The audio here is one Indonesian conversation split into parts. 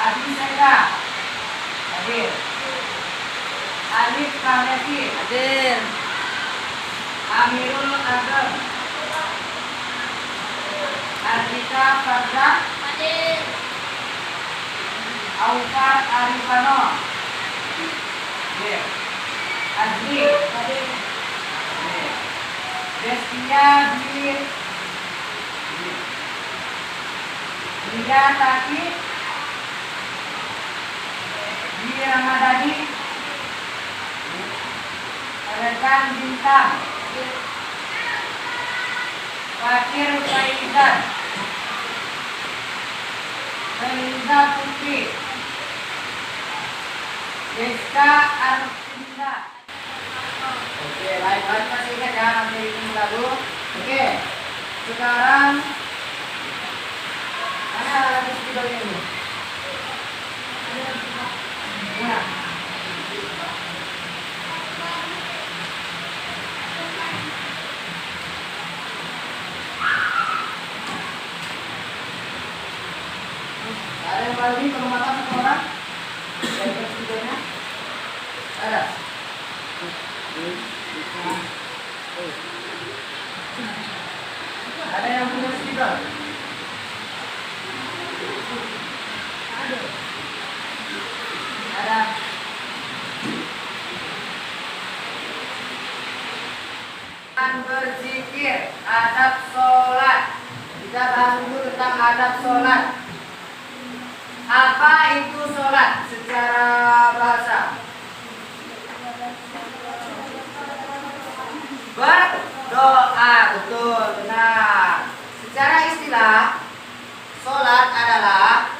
Adi Seka hadir. Alif Kamesi Hadir. Amirul Agam Ardika Farza Hadir. Aufar Arifano hadir. Azli hadir. Destia Bida Taki Di Ramadhani Rekan Bintang Fakir Faizan Faiza Putri Deska Arfinda. Oke, baik-baik masih ingat ya nanti ini lagu. Oke, sekarang mana lagu videonya ini? Mana? Ada yang lagi pengamatan satu orang? Dari videonya? Ada? Ada yang punya speaker? Ada. Berzikir, adab sholat. Kita bahas dulu tentang adab sholat. Apa itu sholat secara bahasa? Berdoa, betul, benar. Secara istilah, sholat adalah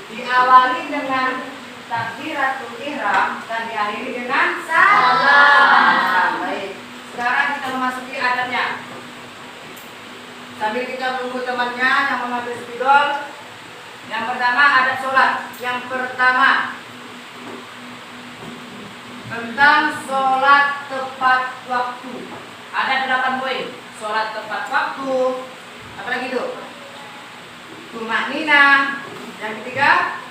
diawali dengan takbiratul ihram dan diakhiri dengan salam. Baik, sekarang kita memasuki adabnya. Sambil kita menunggu temannya yang mengambil spidol. Yang pertama adab sholat. Yang pertama tentang sholat tepat waktu. Ada 8 poin. Sholat tepat waktu. Apalagi itu? Tumaknina. Yang ketiga,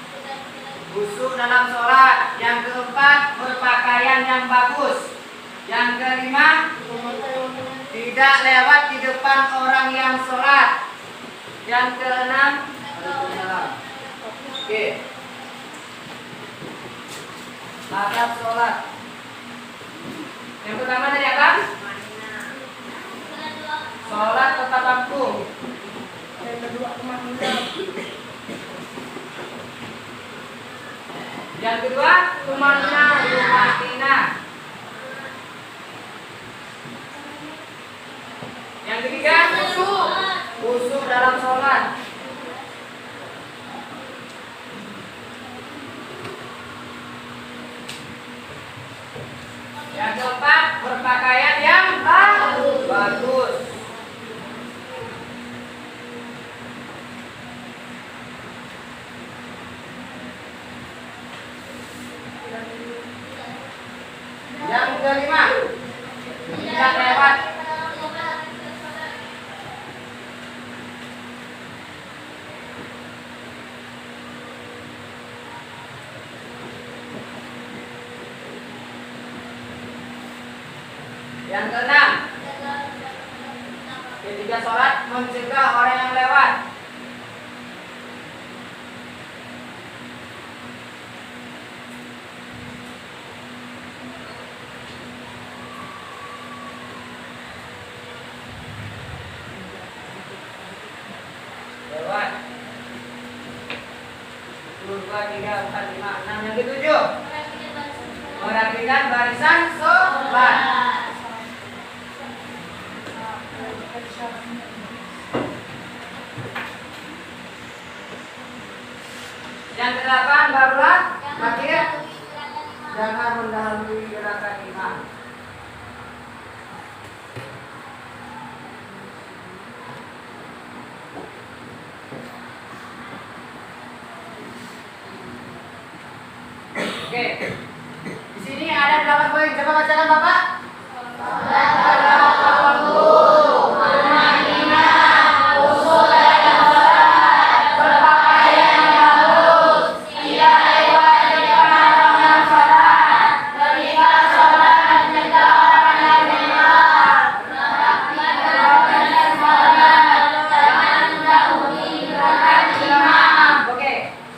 khusyuk dalam sholat. Yang keempat, berpakaian yang bagus. Yang kelima, tidak lewat di depan orang yang sholat. Yang keenam, oke, adab sholat. Yang pertama tadi apa? Sholat tepat waktu. Yang kedua tumaknina. Yang kedua tumaknina. Yang ketiga khusyuk dalam sholat. Yang keempat berpakaian yang bagus. Yang kelima, tidak lewat. Yang keenam, ketika sholat mencegah orang yang lewat. Lewat 1, 2, 3, 4, 5, 6. Yang ketujuh, merapikan barisan sholat. Yang kedelapan, barulah akhir jangan mendahului gerakan imam. Oke, di sini ada 8 poin. Coba bacakan Bapak. Berpakaian yang bagus.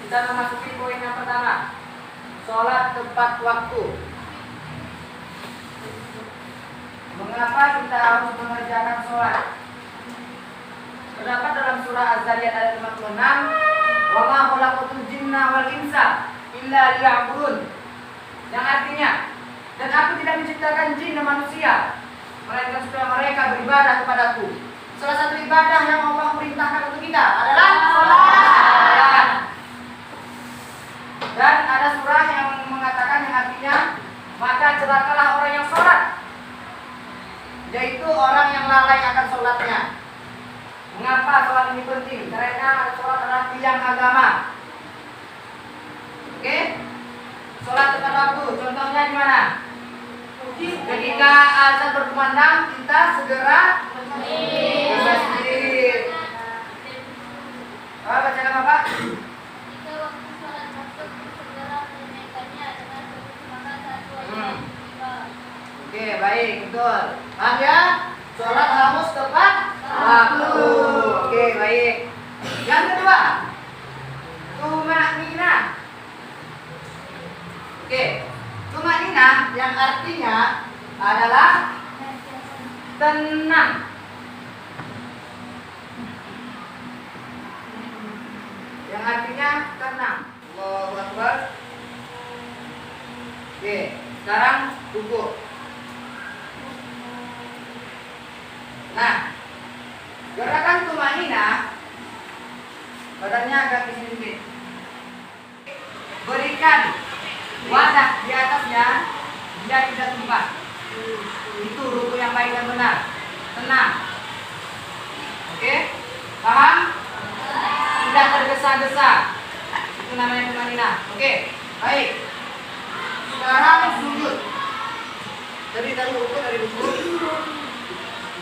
Kita memasuki poin yang pertama. Sholat tepat waktu. Mengapa kita harus mengerjakan sholat? Terdapat dalam surah Az-Zariyat ayat 56, "Wa ma khalaqatul jinna wal insa illa liya'budun." Yang artinya, dan aku tidak menciptakan jin dan manusia melainkan supaya mereka beribadah kepadaku. Salah satu ibadah yang Allah perintahkan untuk kita adalah sholat. Dan ada surah yang mengatakan yang artinya, maka celakalah orang yang sholat, yaitu orang yang lalai akan sholatnya. Mengapa sholat ini penting? Karena sholat adalah tiang agama. Oke? Sholat tepat waktu. Contohnya di mana? Ketika azan berkumandang, kita segera ke masjid. Bacakan Bapak. Oke, baik, betul. Paham ya? Sholat harus tepat waktu. Oke, baik. Yang kedua, tumanina. Oke, tumanina yang artinya adalah tenang. Yang artinya tenang. Allahu Akbar. Oke, sekarang duduk. Nah, gerakan tumanina, badannya agak ke sini sedikit. Berikan wadah di atasnya, dia tidak tumpah. Itu ruku yang baik dan benar. Tenang. Oke, paham? Tidak tergesa-gesa. Itu namanya tumanina. Oke, baik. Sekarang sujud. Dari ruku, dari ruku.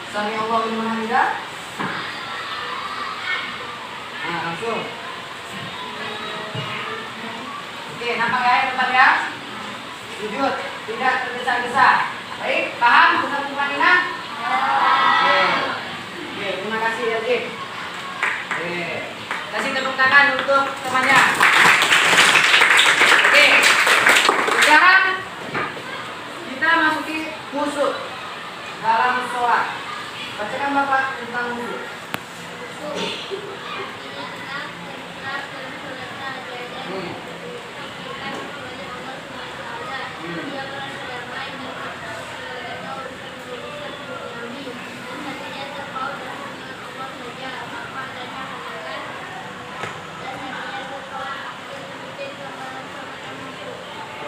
Sami Allahu liman hamidah. Nah, langsung. Oke, nampak ya yang depan ya? Sujud, tidak tergesa-gesa. Baik, paham tentang tumanina? Oke. Oke, terima kasih ya, Dik. Oke. Kasih tepuk tangan untuk temannya. Oke. Sekarang kita masuki khusyuk dalam sholat. Bacakan Bapak tentang wudhu.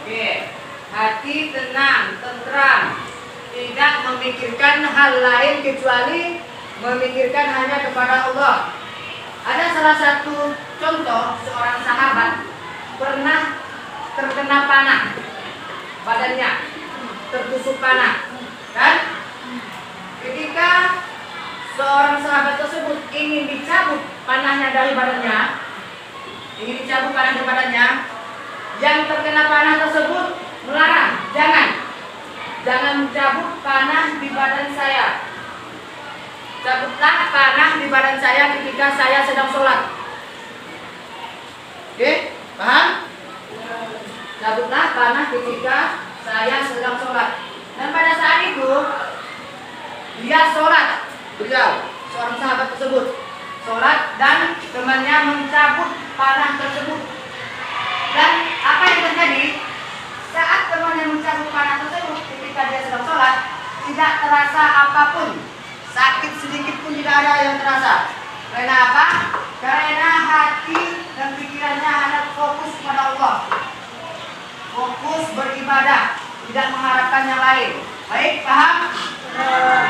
Oke, hati tenang, tentram, tidak memikirkan hal lain kecuali memikirkan hanya kepada Allah. Ada salah satu contoh, seorang sahabat pernah terkena panah, badannya tertusuk panah, kan? Ketika seorang sahabat tersebut ingin dicabut panahnya dari badannya, yang terkena panah tersebut melarang, jangan mencabut panah di badan saya. Cabutlah panah di badan saya ketika saya sedang sholat. Oke, paham? Cabutlah panah ketika saya sedang sholat. Dan pada saat itu dia sholat, seorang sahabat tersebut sholat dan temannya mencabut panah tersebut. Dan apa yang terjadi? Saat temannya mencabut panah tersebut ketika dia sedang sholat, tidak terasa apapun. Sakit sedikit pun tidak ada yang terasa. Karena apa? Karena hati dan pikirannya hanya fokus pada Allah. Fokus beribadah, tidak mengharapkan yang lain. Baik, paham?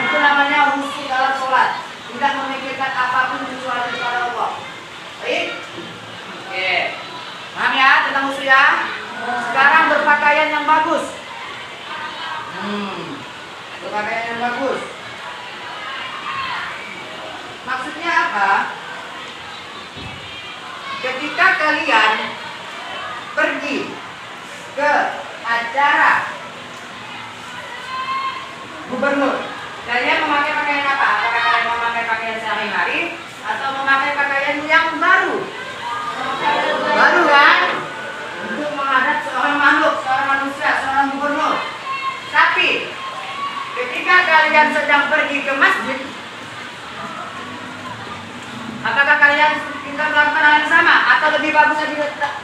Itu namanya khusyuk dalam sholat. Tidak memikirkan apapun kecuali kepada Allah. Baik? Oke. Paham ya tentang khusyuk ya? Sekarang berpakaian yang bagus. Berpakaian yang bagus. Maksudnya apa? Ketika kalian pergi ke acara gubernur, kalian memakai pakaian apa? Apakah kalian memakai pakaian sehari-hari atau memakai pakaian yang baru? Baru kan?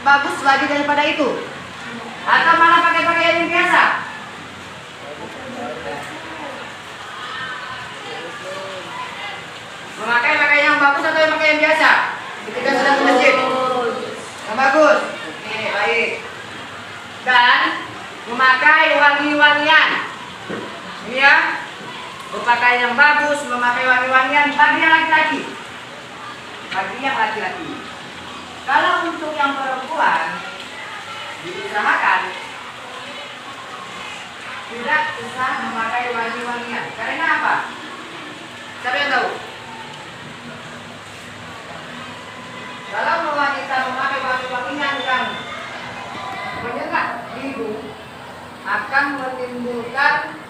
bagus lagi daripada itu? Atau malah pakai pakaian yang biasa? Memakai pakaian yang bagus atau yang pakaian biasa? Ketika sedang ke masjid. Yang bagus. Oke, baik. Dan memakai wangi-wangian. Ini ya. Berpakaian yang bagus, memakai wangi-wangian bagi yang laki-laki. Bagi yang laki-laki. Kalau untuk yang perempuan diusahakan tidak usah memakai wangi-wangian. Karena apa? Siapa yang tahu? Kalau wanita memakai wangi-wangian yang menyengat hidung akan menimbulkan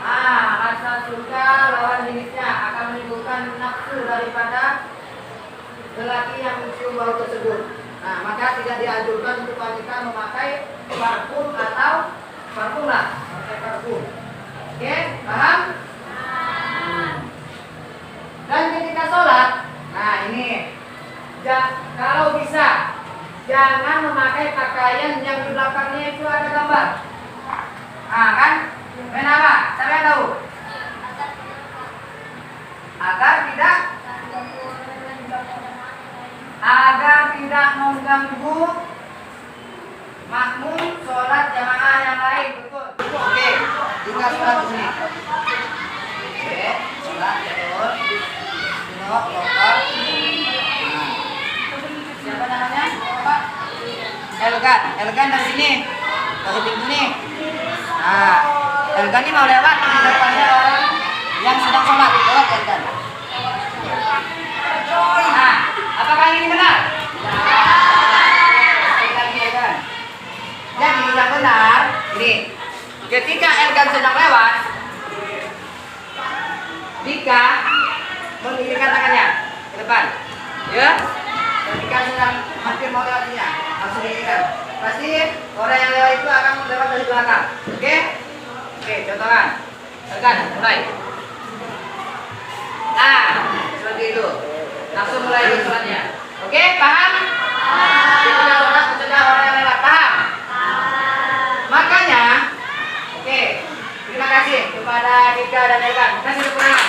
rasa suka lawan jenisnya, akan menimbulkan nafsu daripada lelaki yang mencium bau tersebut. Nah, maka tidak dianjurkan untuk wanita memakai parfum atau parfum lah, pakai parfum. Oke, paham? Dan ketika sholat, nah ini, kalau bisa jangan memakai pakaian yang di belakangnya itu ada gambar. Nah kan, kenapa? Siapa yang tahu? Agar tidak mengganggu makmum sholat jamaah yang lain. Betul. Oke, juga sholat di sini. Oke, sholat betul. Sinok, lokal. Nah, siapa namanya? Pak? Elgan dari sini. Dari pintu nih. Nah, Elgan ini mau lewat di depannya orang yang sedang sholat. Lewat Elgan. Nah, apakah ini benar? Jadi yang benar, ini ketika Elgan sedang lewat, Dika mengirimkan tangannya ke depan, ya. Ketika sedang hampir mau lewatnya, langsung diirimkan. Pasti orang yang lewat itu akan lewat dari belakang. Oke? Oke, contohkan. Elgan, mulai. Nah, seperti itu. Langsung mulai di sholatnya. Oke, paham? Kita sholat mencegah orang yang lewat, paham? Makanya, oke, terima kasih kepada Dika dan Elgan. Kasih tepuk tangan.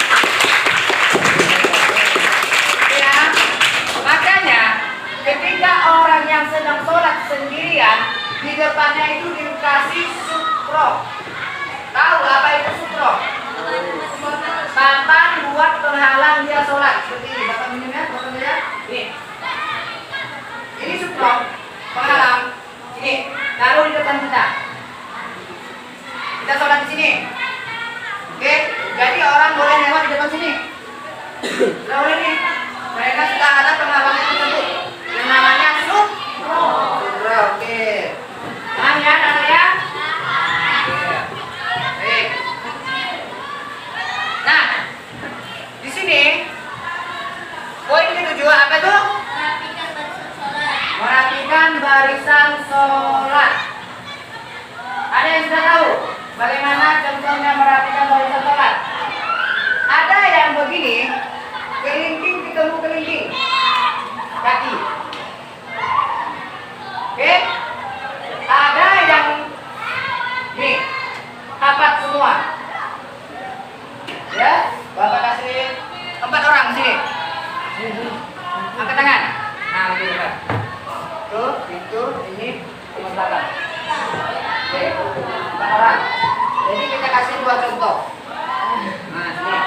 Ya, makanya ketika orang yang sedang sholat sendirian di depannya itu dikasih supro. Tahu apa itu supro? Papan buat penghalang dia sholat seperti ini. Bapak minumnya, bapak ya. Ini supro, penghalang. Ini taruh di depan kita. Kita sholat di sini. Oke, jadi orang boleh lewat di depan sini. Lalu ini, mereka sudah ada penghalang tersebut. Yang namanya supro. Oke. Paham ya, anak ya? Baik. Nah, di sini poin ke-7 apa tuh? Merapikan barisan sholat. Ada yang sudah tahu bagaimana contohnya merapikan barisan sholat? Ada yang begini, kelingking ketemu kelingking kaki. Oke? Ada yang nih rapat semua. Ya, Bapak kasih 4 orang di sini. Angkat tangan. Nah, gitu kan. Tuh, itu, ini, di belakang. Oke, 4 orang. Jadi kita kasih 2 contoh. Nah, sini.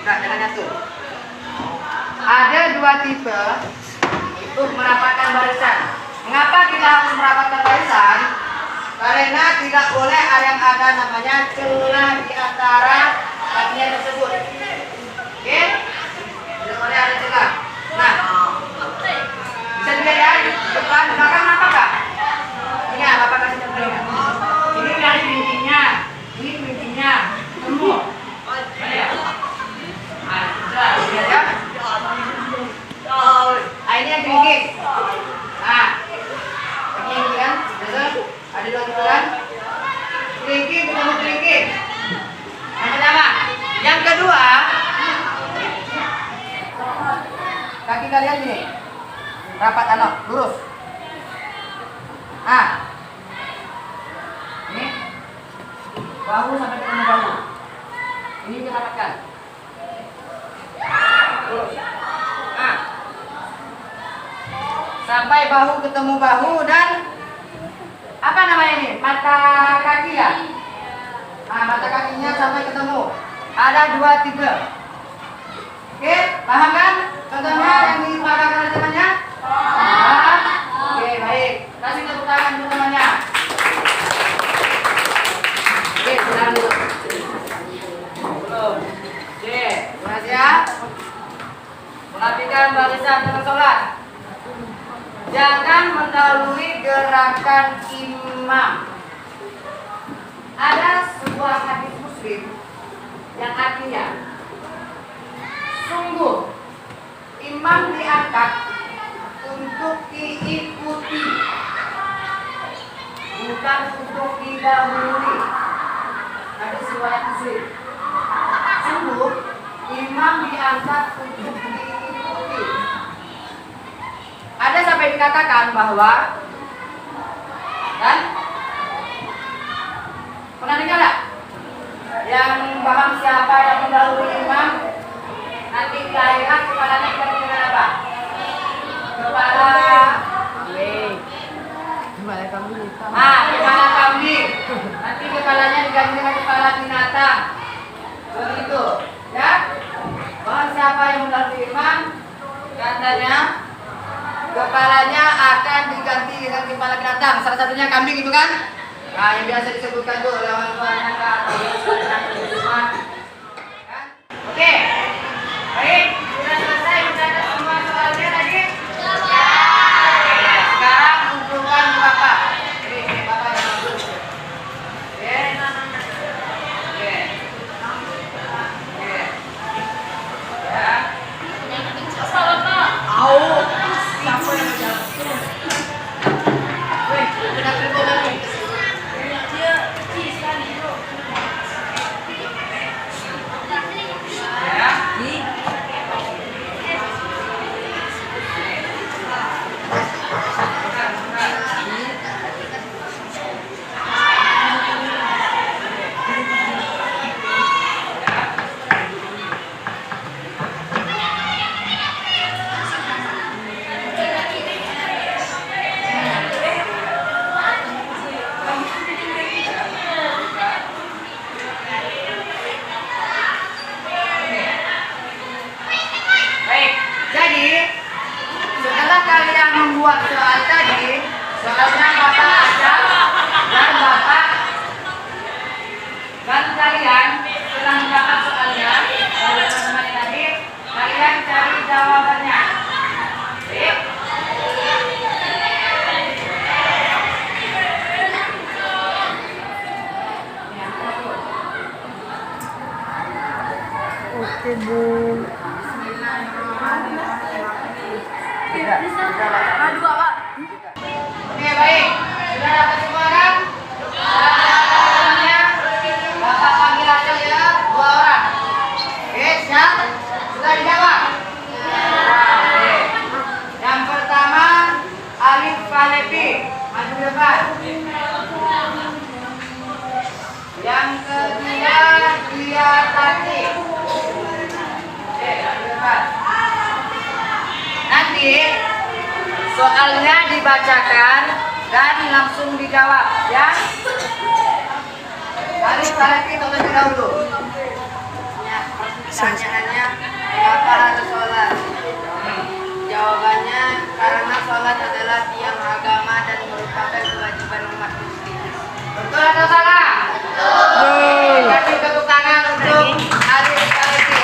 Enggak, jangan nyatu. Ada 2 tipe untuk merapatkan barisan. Mengapa kita harus merapatkan barisan? Karena tidak boleh yang ada namanya celah di antara kakinya tersebut. Oke? Tidak boleh ada celah. Nah, bisa dilihat ya, depan, belakang nampak nggak? Ini ya, Bapak kasih contohnya. Ini dari kelingkingnya, ini kelingkingnya, semua. Mana ya? Nah, sudah, lihat ya. Nah, ini yang kelingking. Nah, ini yang kan, ada 2 tipe kan? Kelingking ketemu kelingking. Yang pertama, kalian ini rapat lurus. Ini bahu sampai ketemu bahu. Ini dirapatkan. Lurus. Sampai bahu ketemu bahu dan apa namanya ini? Mata kaki ya? Mata kakinya sampai ketemu. Ada 2, 3. Oke, paham kan? Contohnya yang dipakai oleh temannya? Paham? Oke, baik. Kasih tepuk tangan untuk temannya. Oke, silakan dulu. Belum. Oke, terima kasih ya. Perhatikan barisan dalam sholat. Jangan mendahului gerakan imam. Ada sebuah hadis Muslim yang artinya, sungguh imam diangkat untuk diikuti, bukan untuk didahului. Hadis riwayat Muslim. Sungguh imam diangkat untuk diikuti. Ada sampai dikatakan bahwa, kan? Pernah dengar nggak? Yang paham siapa yang mendahului imam, nanti di akhirat kepalanya diganti dengan apa? Kepala kambing. Kepala kambing. Nanti kepalanya diganti dengan kepala binatang. Begitu, ya? Paham siapa yang mendahului imam? Katanya kepalanya akan diganti dengan kepala binatang. Salah satunya kambing itu kan? Nah, yang biasa disebutkan tuh oleh orang tuanya atau Oke, baik, sudah selesai mencatat semua soalnya tadi. Sekarang kumpulkan Bapak. Ini Bapak yang masuk. Oke, oke, oke. Ya. Apa Bapak? Tahu. Siapa yang jawab? Wih, udah kumpul lagi. Kalian membuat soal tadi, soalnya Bapak aja dan Bapak dan kalian setelah mendapat soalnya oleh teman-teman tadi, kalian cari jawabannya. Baik? Oke, Bu. Dua, Pak. Oke, baik. Sudah dapat semua kan? Namanya Bapak panggil aja ya, 2 orang. Oke, siap? Sudah dijawab? Oke. Yang pertama Alif Falepi, maju ke depan. Yang kedua Dia Tati. Oke, maju ke depan. Nanti soalnya dibacakan dan langsung dijawab, ya. Alif Falepi terlebih dahulu. Ya, pertanyaannya kenapa harus sholat? Jawabannya karena sholat adalah tiang agama dan merupakan kewajiban umat muslim. Betul atau salah? Betul. Kasih tepuk tangan untuk Alif Falepi.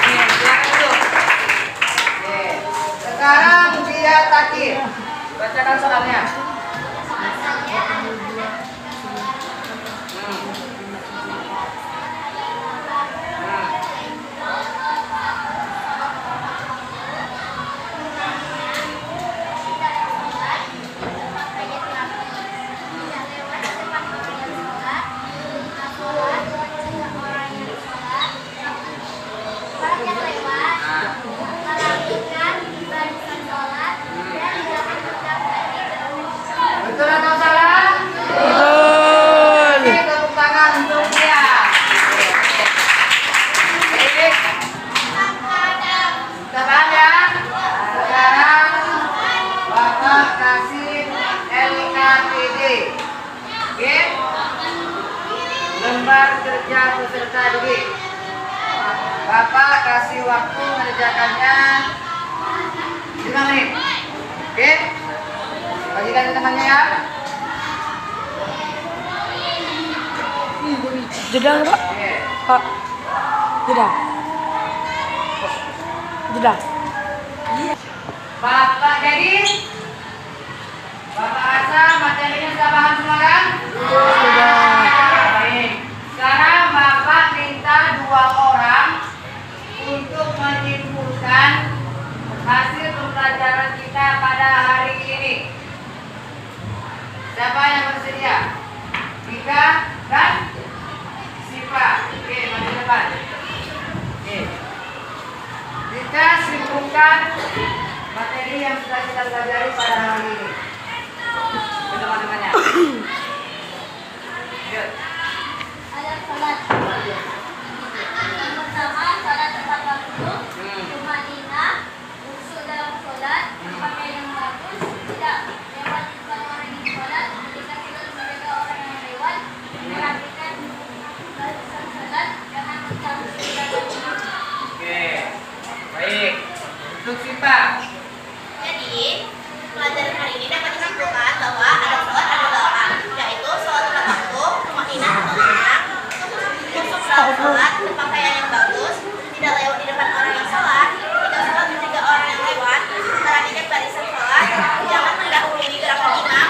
Silakan duduk. Sekarang Dia Tati, bacakan soalnya. kasih waktu mengerjakannya 5 menit. Oke? Bagikan ke temannya ya. Jeda nggak, Pak? Oke. Pak. Jeda. Jeda. Bapak jadi Bapak rasa materinya sudah paham semua kan? Sudah. Baik. Sekarang Bapak minta 2 orang untuk menyimpulkan hasil pembelajaran kita pada hari ini. Siapa yang bersedia? Dika dan Siva. Oke, maju depan. Oke. Dika simpulkan materi yang sudah kita pelajari pada hari ini. Teman-temannya. Yuk. Ada salat. Yang pertama, salat tepat waktu, tumanina, khusyuk dalam salat, pakaian yang bagus, tidak lewat depan orang yang salat, ketika tidak menjaga orang yang lewat, merapikan barisan salat, jangan mencampur dalam imam. Oke. Baik. Untuk Siva. Jadi, pelajaran hari ini dapat disimpulkan bahwa ada sholat ada 8, yaitu sholat tepat waktu, tumanina atau tenang, khusyuk dalam sholat, berpakaian yang bagus, tidak lewat di depan orang yang sholat, tidak sholat menjaga orang yang lewat, merapikan barisan sholat, jangan mendahului gerakan imam,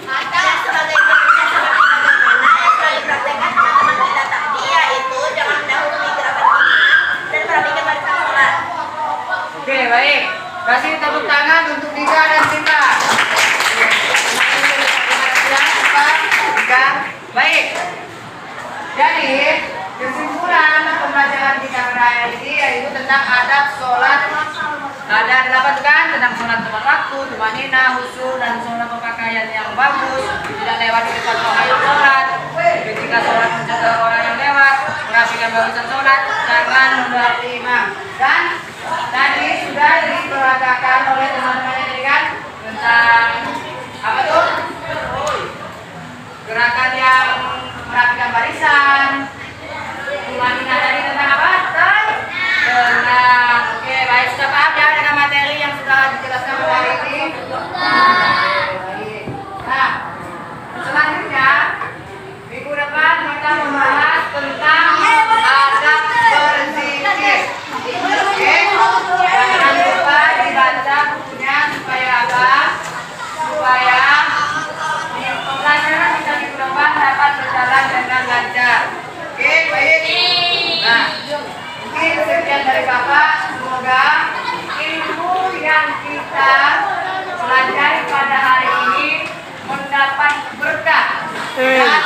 dan sebagai berikutnya seperti bagaimana yang telah dipraktekkan teman-teman kita tadi, yaitu jangan mendahului gerakan imam dan merapikan barisan sholat. Oke, baik. Kasih tepuk tangan untuk Dika dan Siva. Dika. Baik. Jadi, kesimpulan pembelajaran kita pada hari ini yaitu tentang adab sholat. Ada 8 kan tentang sholat tepat waktu, tumanina, khusyuk, dan sholat berpakaian yang bagus, tidak lewat di depan orang yang sholat, ketika sholat menjaga orang yang lewat, merapikan barisan sholat, jangan mendahului imam. Dan tadi sudah diperagakan oleh teman-temannya tadi kan tentang apa tuh? Gerakan yang merapikan barisan. Tumanina tadi tentang apa? Tenang. Oke, baik, sudah paham ya dengan materi yang sudah dijelaskan pada hari ini? Baik. Nah, selanjutnya minggu depan kita membahas tentang adab berzikir. Oke, jangan lupa dibaca bukunya supaya apa? Supaya pembelajaran kita minggu depan dapat berjalan dengan lancar. Oke, baik. Nah, mungkin sekian dari Bapak. Semoga ilmu yang kita pelajari pada hari ini mendapat berkah dan